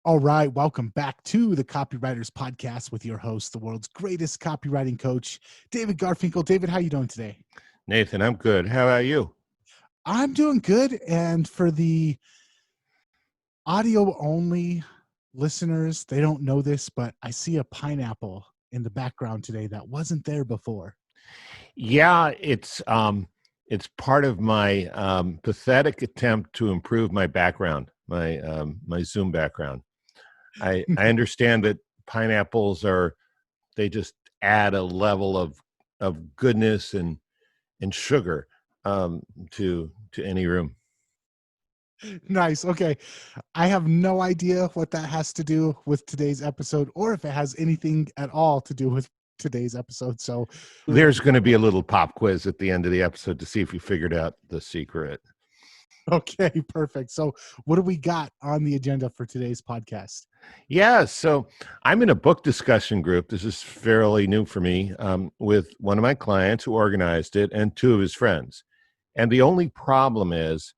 All right, welcome back to the Copywriters Podcast with your host, the world's greatest copywriting coach, David Garfinkel. David, how you doing today? Nathan, I'm good. How about you? I'm doing good. And for the audio-only listeners, they don't know this, but I see a pineapple in the background today that wasn't there before. Yeah, it's part of my pathetic attempt to improve my background, my Zoom background. I understand that pineapples they just add a level of goodness and sugar to any room. Nice. Okay. I have no idea what that has to do with today's episode or if it has anything at all to do with today's episode. So There's going to be a little pop quiz at the end of the episode to see if you figured out the secret. okay, perfect. So what do we got on the agenda for today's podcast? Yeah, so I'm in a book discussion group. This is fairly new for me, with one of my clients who organized it and two of his friends. And the only problem is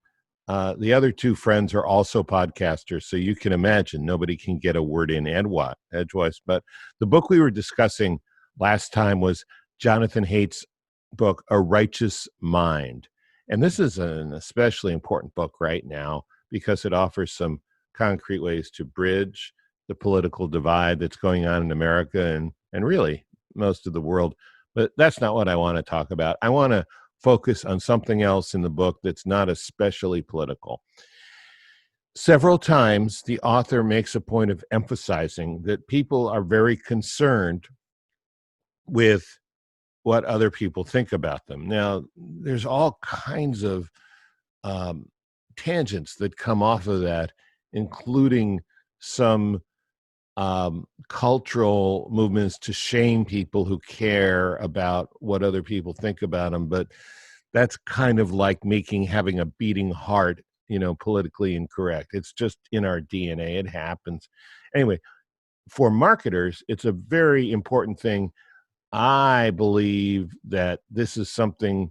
the other two friends are also podcasters. So you can imagine nobody can get a word in edgewise. But the book we were discussing last time was Jonathan Haidt's book, A Righteous Mind. And this is an especially important book right now because it offers some concrete ways to bridge the political divide that's going on in America and really most of the world. But that's not what I want to talk about. I want to focus on something else in the book that's not especially political. Several times, the author makes a point of emphasizing that people are very concerned with what other people think about them. Now, there's all kinds of tangents that come off of that, including some cultural movements to shame people who care about what other people think about them. But that's kind of like having a beating heart, politically incorrect. It's just in our DNA. It happens. Anyway, for marketers, it's a very important thing. I believe that this is something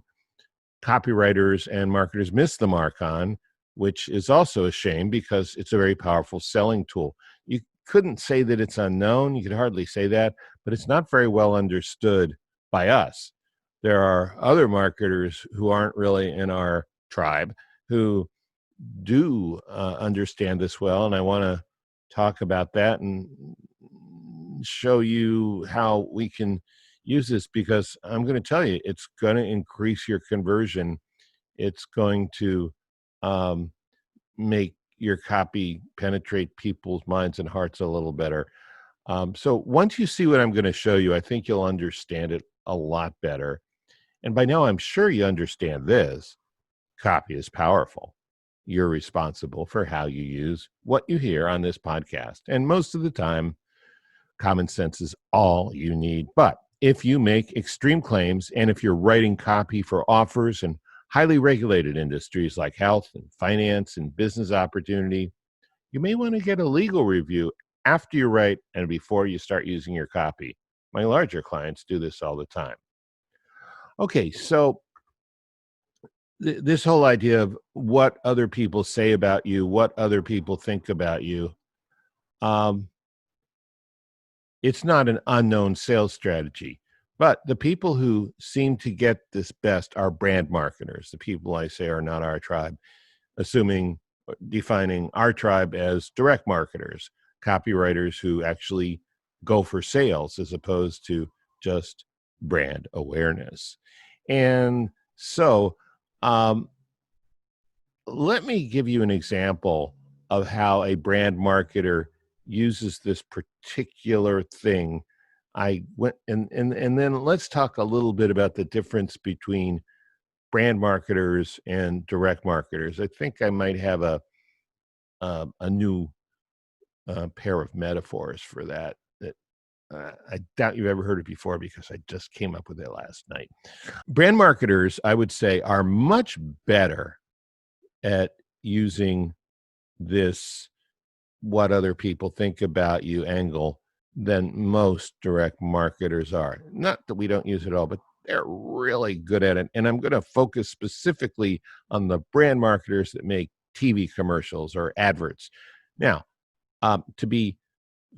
copywriters and marketers miss the mark on, which is also a shame because it's a very powerful selling tool. You couldn't say that it's unknown. You could hardly say that, but it's not very well understood by us. There are other marketers who aren't really in our tribe who do understand this well, and I want to talk about that and show you how we can use this, because I'm going to tell you, it's going to increase your conversion. It's going to make your copy penetrate people's minds and hearts a little better. So once you see what I'm going to show you, I think you'll understand it a lot better. And by now, I'm sure you understand this. Copy is powerful. You're responsible for how you use what you hear on this podcast. And most of the time, common sense is all you need. But if you make extreme claims, and if you're writing copy for offers and highly regulated industries like health and finance and business opportunity, you may want to get a legal review after you write and before you start using your copy. My larger clients do this all the time. Okay, so this whole idea of what other people say about you, what other people think about you, it's not an unknown sales strategy. But the people who seem to get this best are brand marketers. The people I say are not our tribe, defining our tribe as direct marketers, copywriters who actually go for sales as opposed to just brand awareness. And so let me give you an example of how a brand marketer uses this particular thing. I went and then let's talk a little bit about the difference between brand marketers and direct marketers. I think I might have a new pair of metaphors for that I doubt you've ever heard it before because I just came up with it last night. Brand marketers, I would say, are much better at using this what other people think about you angle than most direct marketers are. Not that we don't use it all, but they're really good at it. And I'm going to focus specifically on the brand marketers that make TV commercials or adverts. Now, To be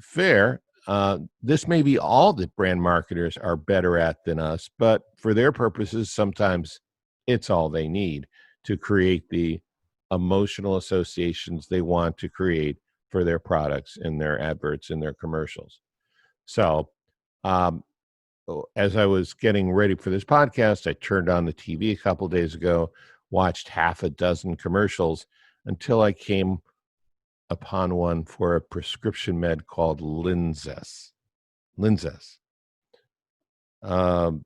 fair, this may be all that brand marketers are better at than us, but for their purposes, sometimes it's all they need to create the emotional associations they want to create for their products in their adverts in their commercials. So, um, as I was getting ready for this podcast, I turned on the TV a couple days ago, watched half a dozen commercials until I came upon one for a prescription med called Linzess. Linzess. Um,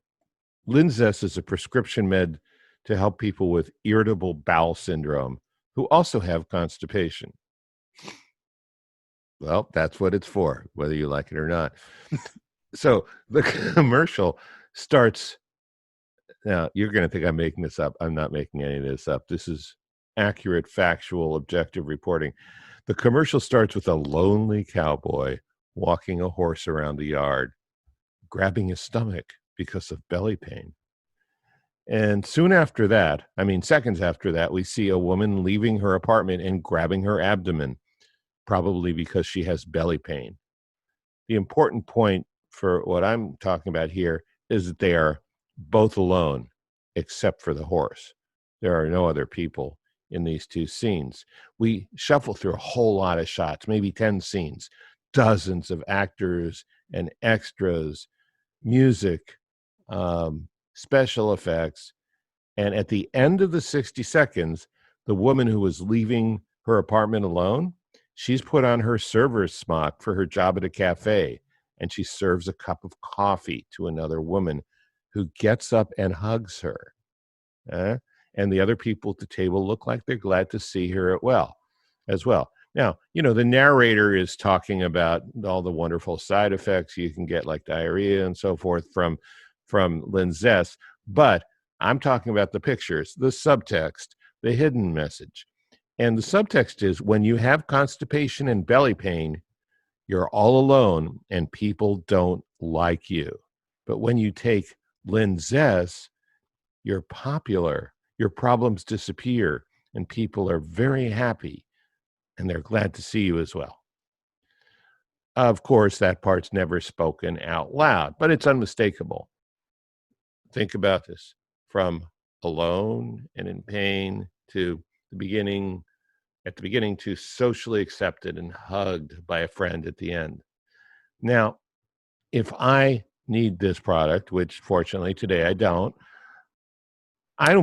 Linzess is a prescription med to help people with irritable bowel syndrome who also have constipation. Well, that's what it's for, whether you like it or not. So the commercial starts. Now, you're going to think I'm making this up. I'm not making any of this up. This is accurate, factual, objective reporting. The commercial starts with a lonely cowboy walking a horse around the yard, grabbing his stomach because of belly pain. And soon after that, I mean, seconds after that, we see a woman leaving her apartment and grabbing her abdomen, probably because she has belly pain. The important point for what I'm talking about here is that they are both alone, except for the horse. There are no other people in these two scenes. We shuffle through a whole lot of shots, maybe 10 scenes, dozens of actors and extras, music, special effects. And at the end of the 60 seconds, the woman who was leaving her apartment alone, she's put on her server's smock for her job at a cafe, and she serves a cup of coffee to another woman who gets up and hugs her. And the other people at the table look like they're glad to see her as well. Now, the narrator is talking about all the wonderful side effects you can get, like diarrhea and so forth, from Linzess, but I'm talking about the pictures, the subtext, the hidden message. And the subtext is, when you have constipation and belly pain, you're all alone and people don't like you. But when you take Linzess, you're popular, your problems disappear, and people are very happy, and they're glad to see you as well. Of course, that part's never spoken out loud, but it's unmistakable. Think about this. From alone and in pain to at the beginning to socially accepted and hugged by a friend at the end. Now, if I need this product, which fortunately today I don't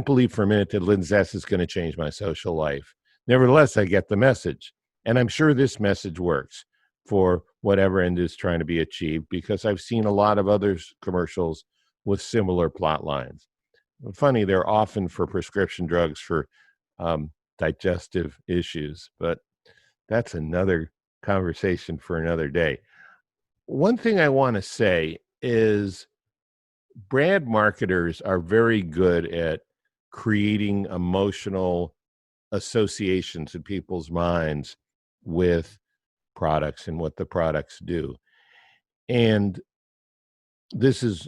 believe for a minute that Linzess is going to change my social life. Nevertheless, I get the message. And I'm sure this message works for whatever end is trying to be achieved, because I've seen a lot of other commercials with similar plot lines. Funny, they're often for prescription drugs for digestive issues, but that's another conversation for another day. One thing I want to say is brand marketers are very good at creating emotional associations in people's minds with products and what the products do. And this is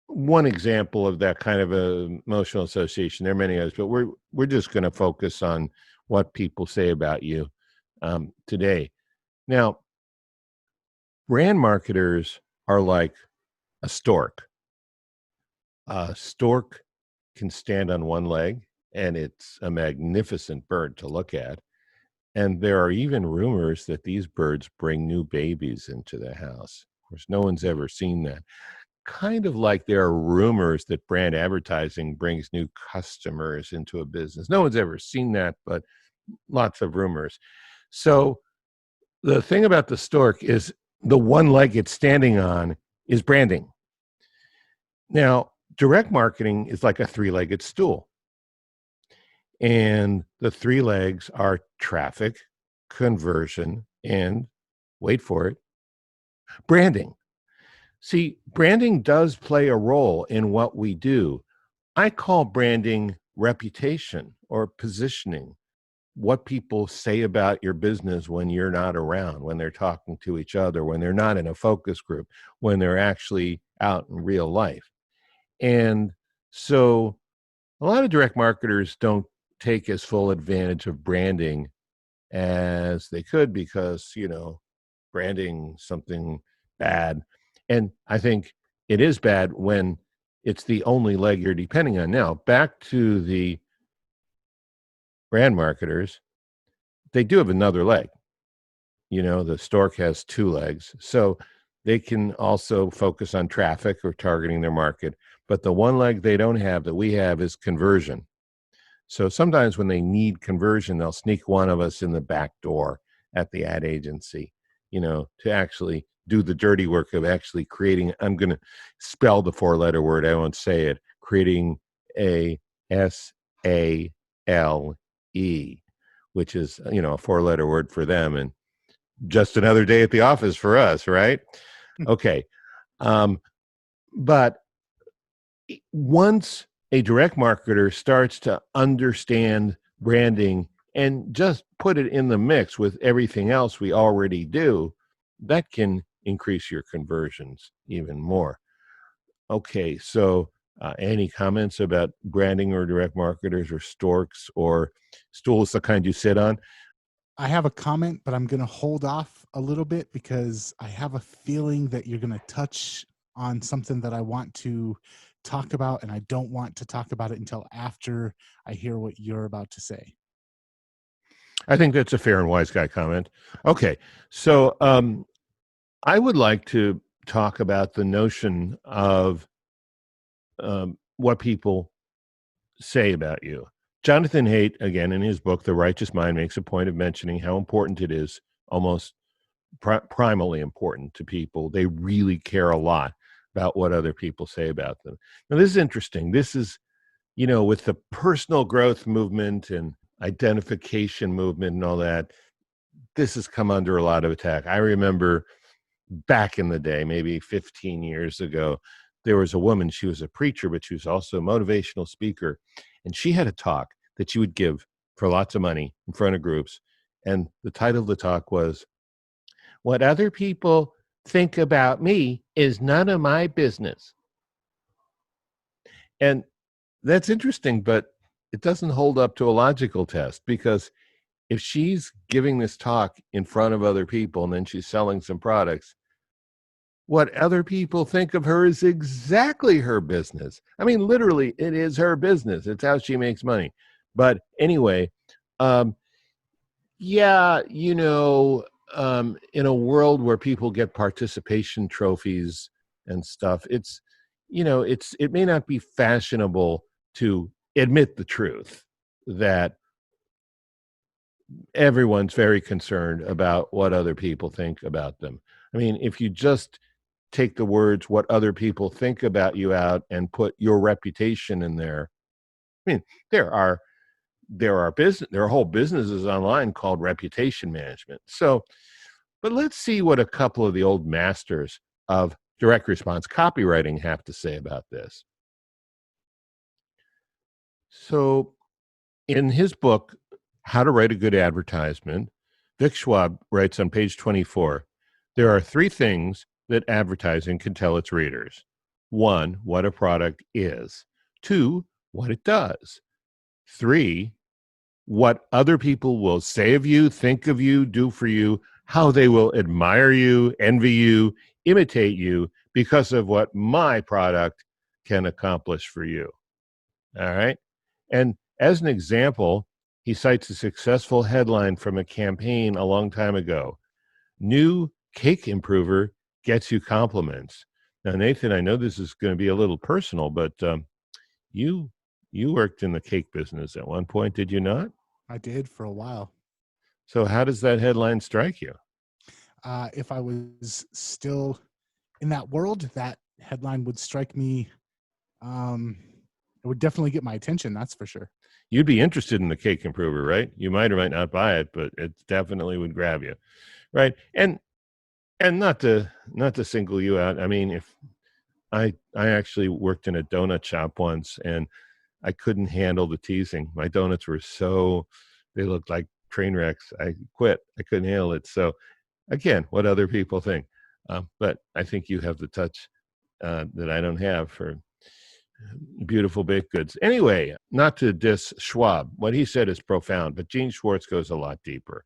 one example of that kind of a emotional association. There are many others, but we're just going to focus on what people say about you today. Now, brand marketers are like a stork. A stork can stand on one leg, and it's a magnificent bird to look at. And there are even rumors that these birds bring new babies into the house. Of course, no one's ever seen that. Kind of like there are rumors that brand advertising brings new customers into a business. No one's ever seen that, but lots of rumors. So the thing about the stork is the one leg it's standing on is branding. Now, direct marketing is like a three-legged stool. And the three legs are traffic, conversion, and, wait for it, branding. See, branding does play a role in what we do. I call branding reputation or positioning, what people say about your business when you're not around, when they're talking to each other, when they're not in a focus group, when they're actually out in real life. And so a lot of direct marketers don't take as full advantage of branding as they could because, branding something bad. And I think it is bad when it's the only leg you're depending on. Now, back to the brand marketers, they do have another leg. The stork has two legs. So they can also focus on traffic or targeting their market. But the one leg they don't have that we have is conversion. So sometimes when they need conversion, they'll sneak one of us in the back door at the ad agency, to actually do the dirty work of actually creating. I'm going to spell the four-letter word. I won't say it. Creating a SALE, which is, a four-letter word for them. And just another day at the office for us, right? Okay. But once a direct marketer starts to understand branding and just put it in the mix with everything else we already do, that can increase your conversions even more. Okay, so any comments about branding or direct marketers or storks or stools, the kind you sit on? I have a comment, but I'm going to hold off a little bit because I have a feeling that you're going to touch on something that I want to talk about, and I don't want to talk about it until after I hear what you're about to say. I think that's a fair and wise guy comment. Okay, so I would like to talk about the notion of what people say about you. Jonathan Haidt, again, in his book, The Righteous Mind, makes a point of mentioning how important it is, almost primally important to people. They really care a lot about what other people say about them. Now, this is interesting. This is, with the personal growth movement and identification movement and all that, this has come under a lot of attack. I remember back in the day, maybe 15 years ago, there was a woman, she was a preacher, but she was also a motivational speaker. And she had a talk that she would give for lots of money in front of groups. And the title of the talk was, "What other people think about me is none of my business." And that's interesting, but it doesn't hold up to a logical test, because if she's giving this talk in front of other people and then she's selling some products, what other people think of her is exactly her business. I mean, literally, it is her business. It's how she makes money. But anyway, yeah, in a world where people get participation trophies and stuff, it may not be fashionable to admit the truth that everyone's very concerned about what other people think about them. I mean, if you just take the words "what other people think about you" out and put your reputation in there, I mean, there are whole businesses online called reputation management. So, but let's see what a couple of the old masters of direct response copywriting have to say about this. So, in his book, How to Write a Good Advertisement, Vic Schwab writes on page 24, there are three things that advertising can tell its readers. One, what a product is. Two, what it does. Three, what other people will say of you, think of you, do for you, how they will admire you, envy you, imitate you because of what my product can accomplish for you. All right. And as an example, he cites a successful headline from a campaign a long time ago. New cake improver gets you compliments. Now, Nathan, I know this is going to be a little personal, but you worked in the cake business at one point, did you not? I did for a while. So how does that headline strike you? If I was still in that world, that headline would strike me. It would definitely get my attention. That's for sure. You'd be interested in the cake improver, right? You might or might not buy it, but it definitely would grab you, right? And not to single you out. I mean, if I actually worked in a donut shop once, and I couldn't handle the teasing. My donuts were they looked like train wrecks. I quit. I couldn't handle it. So again, what other people think. But I think you have the touch that I don't have for beautiful baked goods. Anyway, not to diss Schwab. What he said is profound, but Gene Schwartz goes a lot deeper.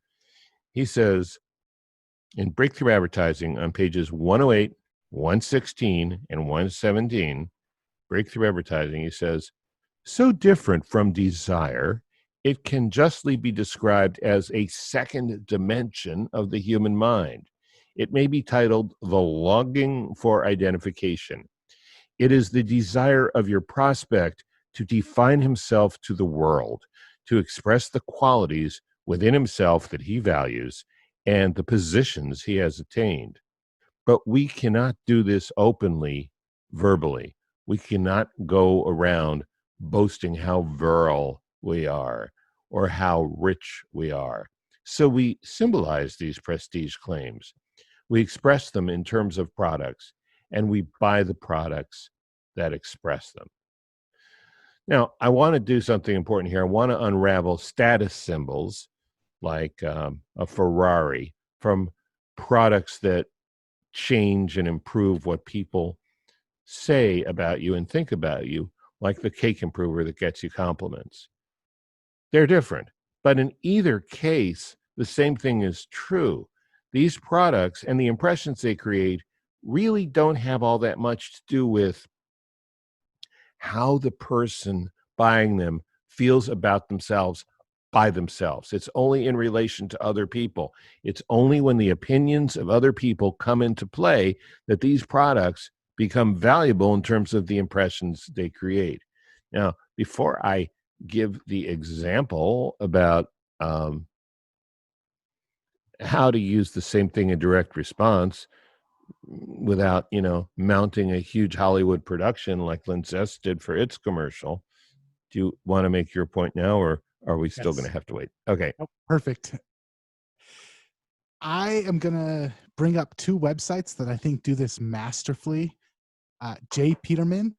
He says in Breakthrough Advertising on pages 108, 116, and 117, Breakthrough Advertising, he says, so different from desire, it can justly be described as a second dimension of the human mind. It may be titled the longing for identification. It is the desire of your prospect to define himself to the world, to express the qualities within himself that he values and the positions he has attained. But we cannot do this openly, verbally. We cannot go around boasting how virile we are or how rich we are. So we symbolize these prestige claims. We express them in terms of products, and we buy the products that express them. Now, I want to do something important here. I want to unravel status symbols like a Ferrari from products that change and improve what people say about you and think about you, like the cake improver that gets you compliments. They're different, but in either case, the same thing is true. These products and the impressions they create really don't have all that much to do with how the person buying them feels about themselves by themselves. It's only in relation to other people. It's only when the opinions of other people come into play that these products become valuable in terms of the impressions they create. Now, before I give the example about how to use the same thing in direct response without, mounting a huge Hollywood production like Linzess did for its commercial, do you want to make your point now, or are we still going to have to wait? Okay. Oh, perfect. I am going to bring up two websites that I think do this masterfully. Jay Peterman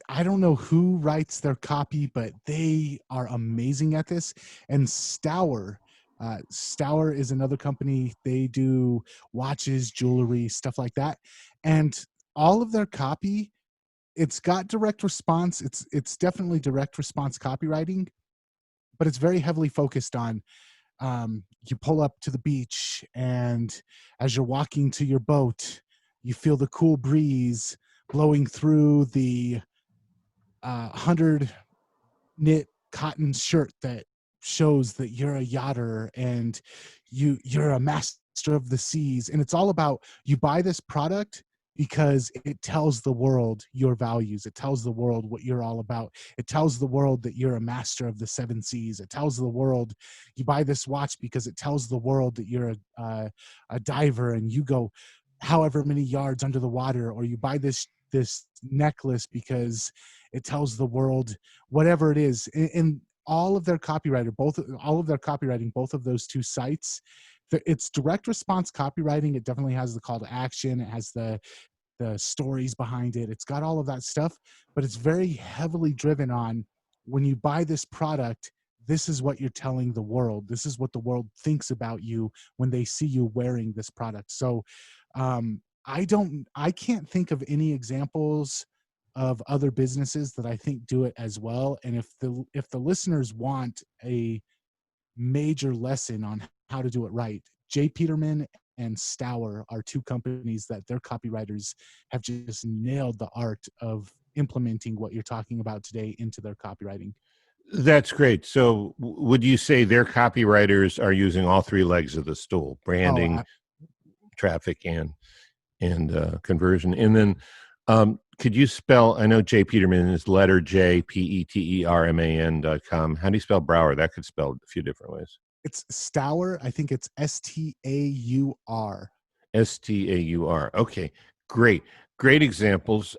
I don't know who writes their copy, but they are amazing at this. And Stour is another company. They do watches, jewelry, stuff like that. And all of their copy, it's got direct response. It's definitely direct response copywriting, but it's very heavily focused on you pull up to the beach, and as you're walking to your boat, you feel the cool breeze blowing through the 100 knit cotton shirt that shows that you're a yachter and you're a master of the seas. And it's all about, you buy this product because it tells the world your values. It tells the world what you're all about. It tells the world that you're a master of the seven seas. It tells the world, you buy this watch because it tells the world that you're a diver and you go however many yards under the water. Or you buy this necklace because it tells the world whatever it is. And all of their copywriting, both of those two sites, it's direct response copywriting. It definitely has the call to action. It has the stories behind it. It's got all of that stuff, but it's very heavily driven on, when you buy this product, this is what you're telling the world. This is what the world thinks about you when they see you wearing this product. So I can't think of any examples of other businesses that I think do it as well. And if the listeners want a major lesson on how to do it right, Jay Peterman and Stour are two companies that their copywriters have just nailed the art of implementing what you're talking about today into their copywriting. That's great. So would you say their copywriters are using all three legs of the stool: branding, traffic, and conversion? And then could you spell, I know Jay Peterman is letter J, Peterman.com. How do you spell Brower? That could spell a few different ways. It's Stour. I think it's Staur. Staur. Okay, great. Great examples.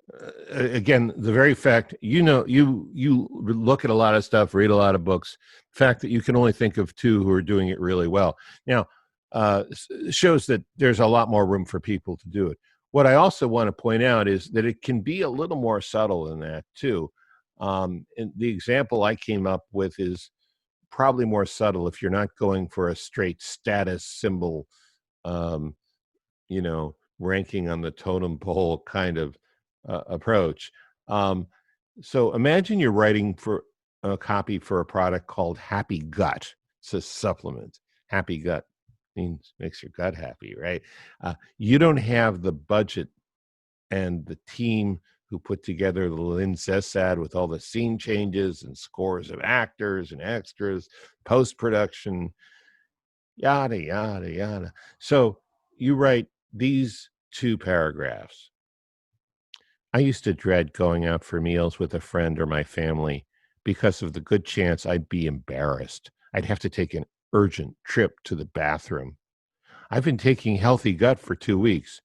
Again, the very fact, you look at a lot of stuff, read a lot of books. The fact that you can only think of two who are doing it really well now shows that there's a lot more room for people to do it. What I also want to point out is that it can be a little more subtle than that too. And the example I came up with is probably more subtle if you're not going for a straight status symbol, ranking on the totem pole kind of approach. So imagine you're writing for a copy for a product called Happy Gut. It's a supplement. happy gut means makes your gut happy, right? You don't have the budget and the team who put together the Linzess ad with all the scene changes and scores of actors and extras, post-production, yada, yada, yada. So you write these 2 paragraphs. I used to dread going out for meals with a friend or my family because of the good chance I'd be embarrassed. I'd have to take an urgent trip to the bathroom. I've been taking Healthy Gut for 2 weeks.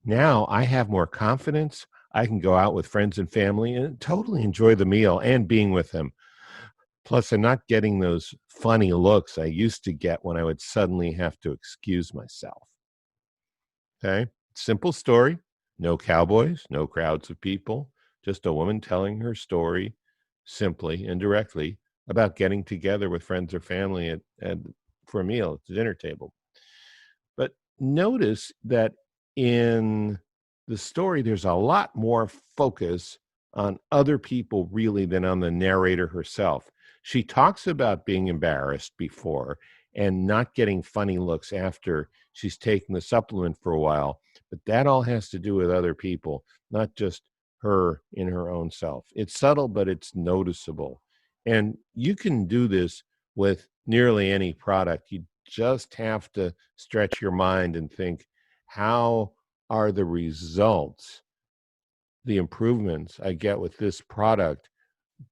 Now I have more confidence. I can go out with friends and family and totally enjoy the meal and being with them. Plus, I'm not getting those funny looks I used to get when I would suddenly have to excuse myself. Okay. Simple story. No cowboys, no crowds of people, just a woman telling her story simply and directly about getting together with friends or family for a meal at the dinner table. But notice that in the story, there's a lot more focus on other people really than on the narrator herself. She talks about being embarrassed before and not getting funny looks after she's taken the supplement for a while. But that all has to do with other people, not just her in her own self. It's subtle, but it's noticeable. And you can do this with nearly any product. You just have to stretch your mind and think, how are the results, the improvements I get with this product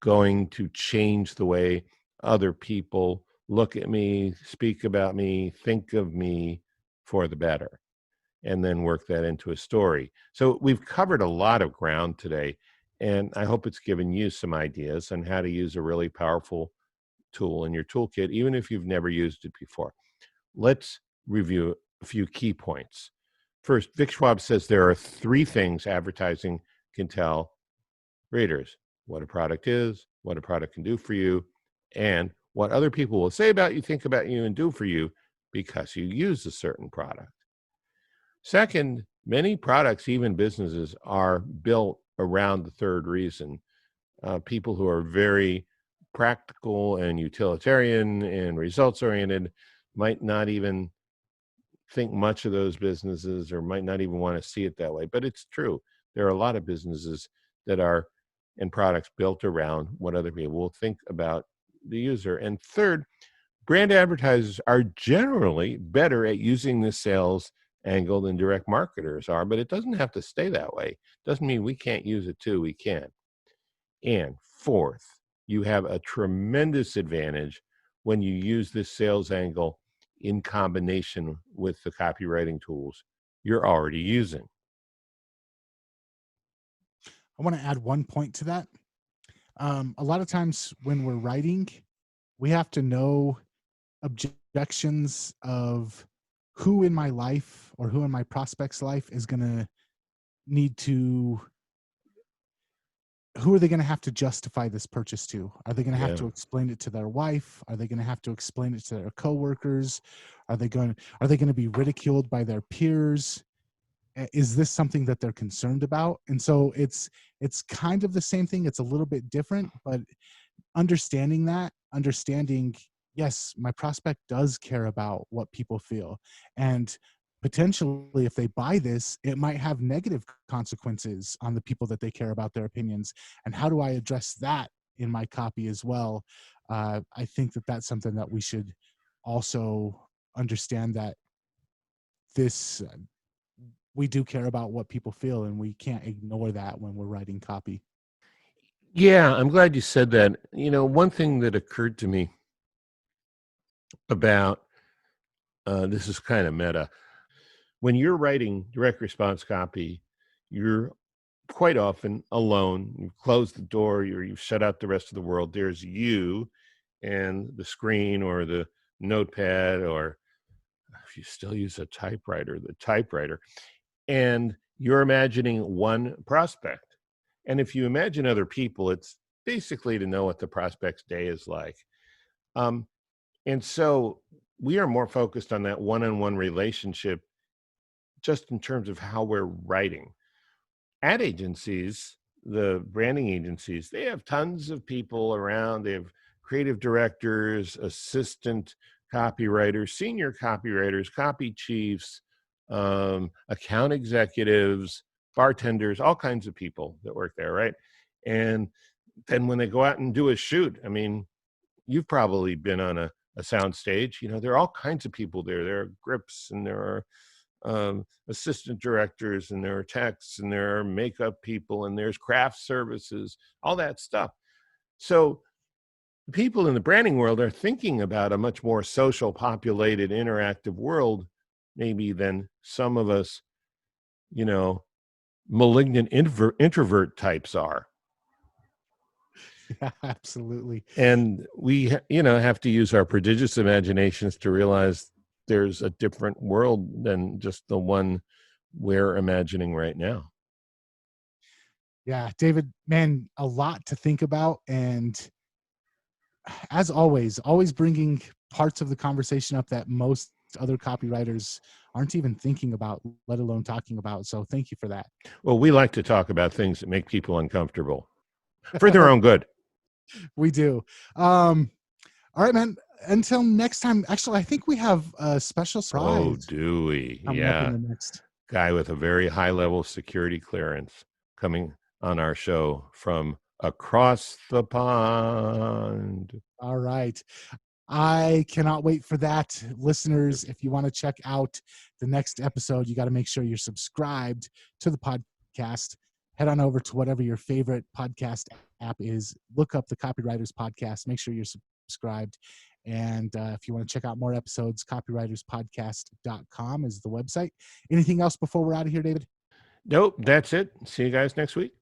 going to change the way other people look at me, speak about me, think of me for the better, and then work that into a story. So we've covered a lot of ground today, and I hope it's given you some ideas on how to use a really powerful tool in your toolkit, even if you've never used it before. Let's review a few key points. First, Vic Schwab says there are 3 things advertising can tell readers: what a product is, what a product can do for you, and what other people will say about you, think about you, and do for you because you use a certain product. Second, many products, even businesses, are built around the third reason. People who are very practical and utilitarian and results oriented might not even think much of those businesses or might not even want to see it that way. But it's true. There are a lot of businesses that are and products built around what other people will think about the user. And third, brand advertisers are generally better at using the sales angle than direct marketers are, but it doesn't have to stay that way. Doesn't mean we can't use it too. We can. And fourth, you have a tremendous advantage when you use this sales angle in combination with the copywriting tools you're already using. I want to add one point to that. A lot of times when we're writing, we have to know objections of who in my life or who in my prospect's life is going to need to, who are they going to have to justify this purchase to? Are they going to have Yeah. to explain it to their wife? Are they going to have to explain it to their coworkers? Are they going to be ridiculed by their peers? Is this something that they're concerned about? And so it's kind of the same thing. It's a little bit different, but understanding, yes, my prospect does care about what people feel, and potentially if they buy this, it might have negative consequences on the people that they care about their opinions. And how do I address that in my copy as well? I think that that's something that we should also understand, that this we do care about what people feel, and we can't ignore that when we're writing copy. Yeah, I'm glad you said that. One thing that occurred to me about this is kind of meta. When you're writing direct response copy, you're quite often alone. You've closed the door, you've shut out the rest of the world. There's you and the screen or the notepad, or if you still use a typewriter, the typewriter, and you're imagining one prospect. And if you imagine other people, it's basically to know what the prospect's day is like. And so we are more focused on that one-on-one relationship just in terms of how we're writing. Ad agencies, the branding agencies, they have tons of people around. They have creative directors, assistant copywriters, senior copywriters, copy chiefs, account executives, bartenders, all kinds of people that work there, right? And then when they go out and do a shoot, I mean, you've probably been on a sound stage. There are all kinds of people there. There are grips, and there are assistant directors, and there are techs, and there are makeup people, and there's craft services, all that stuff. So people in the branding world are thinking about a much more social, populated, interactive world, maybe than some of us, malignant introvert types are. Yeah, absolutely. And we, have to use our prodigious imaginations to realize there's a different world than just the one we're imagining right now. Yeah, David, man, a lot to think about. And as always bringing parts of the conversation up that most other copywriters aren't even thinking about, let alone talking about. So thank you for that. Well, we like to talk about things that make people uncomfortable for their own good. We do. All right, man. Until next time. Actually, I think we have a special surprise. Oh, do we? Coming up in the next guy with a very high level security clearance coming on our show from across the pond. All right. I cannot wait for that. Listeners, if you want to check out the next episode, you got to make sure you're subscribed to the podcast. Head on over to whatever your favorite podcast app is. Look up the Copywriters podcast. Make sure you're subscribed. And if you want to check out more episodes, copywriterspodcast.com is the website. Anything else before we're out of here, David? Nope, that's it. See you guys next week.